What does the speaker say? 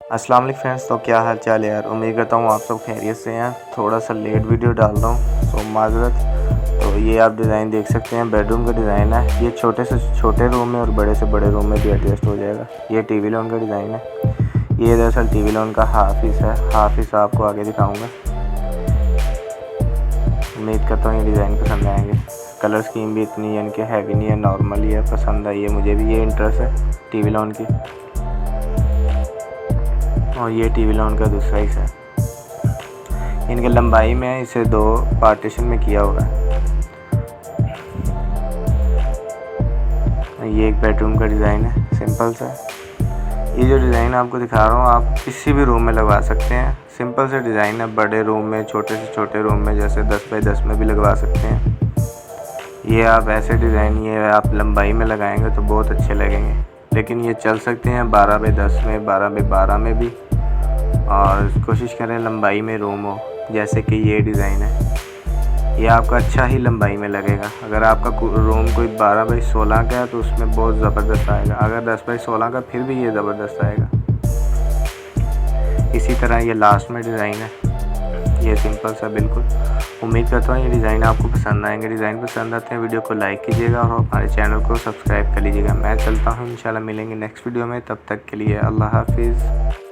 अस्सलाम वालेकुम फ्रेंड्स, तो क्या हाल चाल है यार। उम्मीद करता हूँ आप सब खैरियत से हैं। थोड़ा सा लेट वीडियो डाल रहा हूँ तो माजरत। तो ये आप डिज़ाइन देख सकते हैं, बेडरूम का डिज़ाइन है। ये छोटे से छोटे रूम में और बड़े से बड़े रूम में भी एडजस्ट हो जाएगा। ये टीवी लॉन का डिज़ाइन है। ये दरअसल टीवी लॉन का हाफ हिस्सा है। हाफ हिस्सा आपको आगे दिखाऊँगा। उम्मीद करता हूँ ये डिज़ाइन पसंद आएंगे। कलर स्कीम भी इतनी यानी कि हैवी नहीं है, नॉर्मल ही है। पसंद आई है मुझे भी। ये इंटरेस्ट है टीवी लॉन की। और ये टीवी लॉन का दूसरा हिस्सा है। इनके लंबाई में इसे 2 पार्टीशन में किया हुआ है। ये एक बेडरूम का डिज़ाइन है, सिंपल सा। ये जो डिज़ाइन आपको दिखा रहा हूँ आप किसी भी रूम में लगवा सकते हैं। सिंपल सा डिज़ाइन है। बड़े रूम में, छोटे से छोटे रूम में, जैसे 10 बाई 10 में भी लगवा सकते हैं। ये आप ऐसे डिज़ाइन ये आप लंबाई में लगाएंगे तो बहुत अच्छे लगेंगे। लेकिन ये चल सकते हैं 12 बाई 10 में, 12 बाई 12 में भी। और कोशिश करें लंबाई में रूम हो, जैसे कि ये डिज़ाइन है। ये आपका अच्छा ही लंबाई में लगेगा। अगर आपका रूम कोई 12 बाई 16 का है तो उसमें बहुत ज़बरदस्त आएगा। अगर 10 बाई 16 का फिर भी ये ज़बरदस्त आएगा। इसी तरह ये लास्ट में डिज़ाइन है। ये सिंपल सा बिल्कुल। उम्मीद करता हूँ ये डिज़ाइन आपको पसंद आएंगे। डिज़ाइन पसंद आते हैं वीडियो को लाइक कीजिएगा और हमारे चैनल को सब्सक्राइब कर लीजिएगा। मैं चलता हूँ, इंशाल्लाह मिलेंगे नेक्स्ट वीडियो में। तब तक के लिए अल्लाह हाफिज़।